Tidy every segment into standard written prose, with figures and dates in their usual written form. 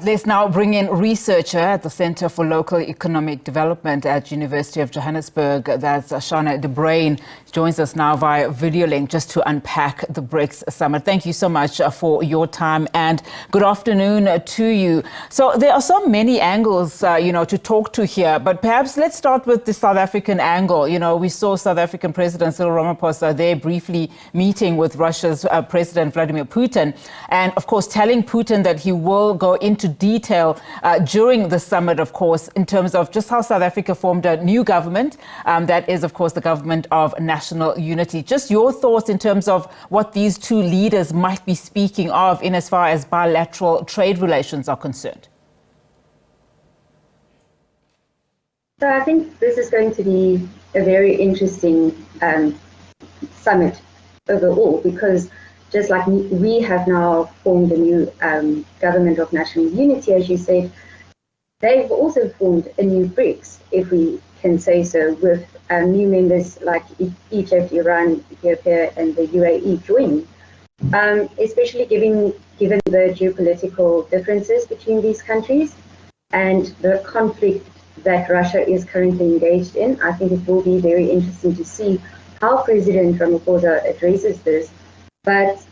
let's now bring in researcher at the Center for Local Economic Development at University of Johannesburg. That's Chané de Bruyn. Joins us now via video link just to unpack the BRICS summit. Thank you so much for your time and good afternoon to you. So there are so many angles, to talk to here, but perhaps let's start with the South African angle. We saw South African President Cyril Ramaphosa there briefly meeting with Russia's President Vladimir Putin, and of course telling Putin that he will go into detail during the summit, of course, in terms of just how South Africa formed a new government. That is, of course, the government of national unity. Just your thoughts in terms of what these two leaders might be speaking of in as far as bilateral trade relations are concerned. So I think this is going to be a very interesting summit overall, because just like we have now formed a new government of national unity, as you said, they've also formed a new BRICS, if we can say so, with new members like Egypt, Iran, Ethiopia, and the UAE joining. Especially given the geopolitical differences between these countries and the conflict that Russia is currently engaged in, I think it will be very interesting to see how President Ramaphosa addresses this. But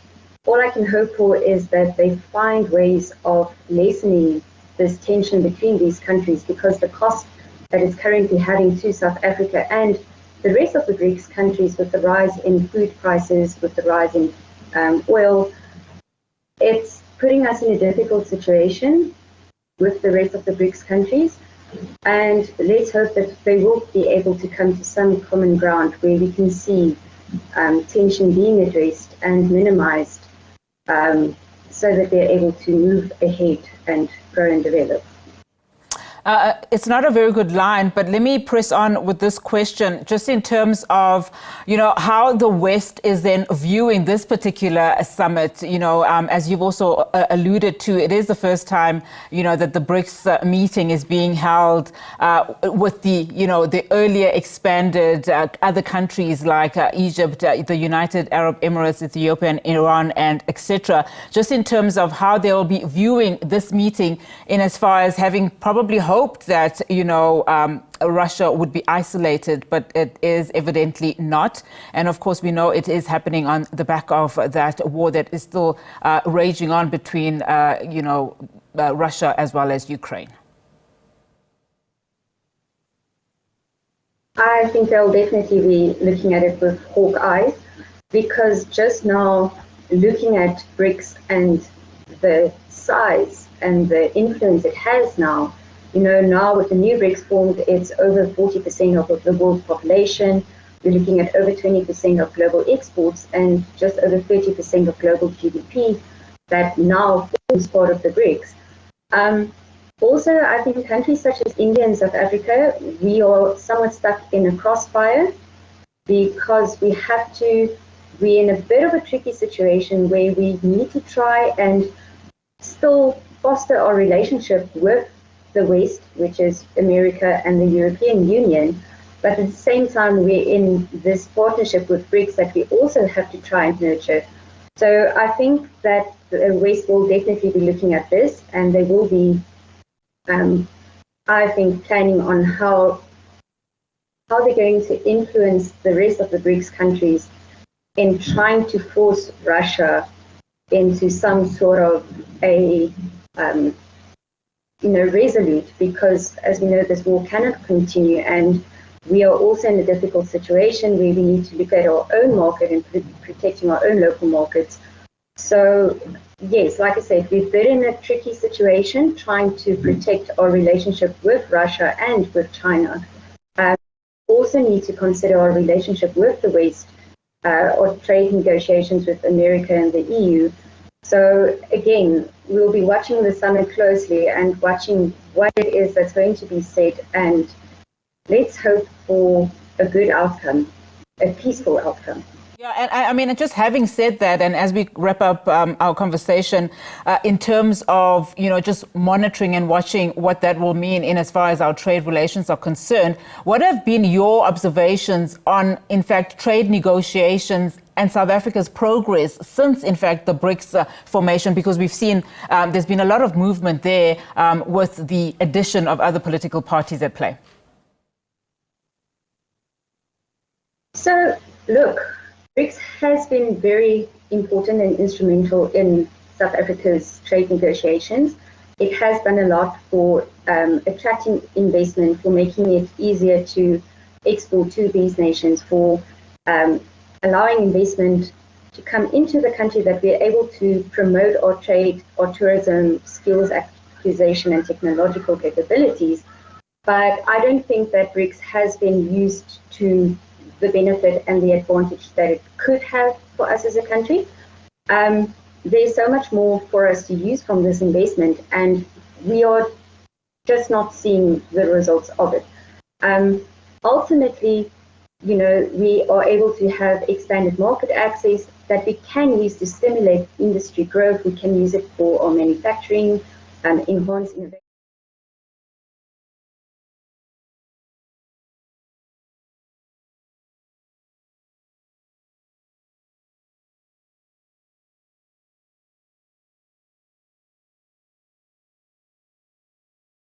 all I can hope for is that they find ways of lessening this tension between these countries, because the cost that it's currently having to South Africa and the rest of the BRICS countries, with the rise in food prices, with the rise in oil, it's putting us in a difficult situation with the rest of the BRICS countries. And let's hope that they will be able to come to some common ground where we can see tension being addressed and minimized, so that they're able to move ahead and grow and develop. It's not a very good line, but let me press on with this question, just in terms of, how the West is then viewing this particular summit. As you've also alluded to, it is the first time, that the BRICS meeting is being held with the earlier expanded other countries like Egypt, the United Arab Emirates, Ethiopia, and Iran, and etc. Just in terms of how they'll be viewing this meeting, in as far as having probably hoped that, Russia would be isolated, but it is evidently not. And of course, we know it is happening on the back of that war that is still raging on between, Russia as well as Ukraine. I think they'll definitely be looking at it with hawk eyes, because just now, looking at BRICS and the size and the influence it has now, now with the new BRICS formed, it's over 40% of the world's population. We're looking at over 20% of global exports and just over 30% of global GDP that now forms part of the BRICS. Also, I think countries such as India and South Africa, we are somewhat stuck in a crossfire, because we're in a bit of a tricky situation where we need to try and still foster our relationship with the West, which is America and the European Union, but at the same time we're in this partnership with BRICS that we also have to try and nurture. So I think that the West will definitely be looking at this, and they will be, I think, planning on how they're going to influence the rest of the BRICS countries in trying to force Russia into some sort of a resolute, because as we know, this war cannot continue, and we are also in a difficult situation where we need to look at our own market and protecting our own local markets. So yes, like I said, we've been in a tricky situation trying to protect our relationship with Russia and with China. Also need to consider our relationship with the West, or trade negotiations with America and the EU. So again, we'll be watching the summit closely and watching what it is that's going to be said, and let's hope for a good outcome, a peaceful outcome. Yeah, and just having said that, and as we wrap up our conversation, in terms of, just monitoring and watching what that will mean in as far as our trade relations are concerned, what have been your observations on, in fact, trade negotiations and South Africa's progress since, in fact, the BRICS formation, because we've seen there's been a lot of movement there with the addition of other political parties at play? So, look, BRICS has been very important and instrumental in South Africa's trade negotiations. It has done a lot for attracting investment, for making it easier to export to these nations, for allowing investment to come into the country, that we're able to promote our trade, our tourism, skills acquisition and technological capabilities. But I don't think that BRICS has been used to the benefit and the advantage that it could have for us as a country. There's so much more for us to use from this investment, and we are just not seeing the results of it. Ultimately, you know, we are able to have expanded market access that we can use to stimulate industry growth. We can use it for our manufacturing, enhance innovation.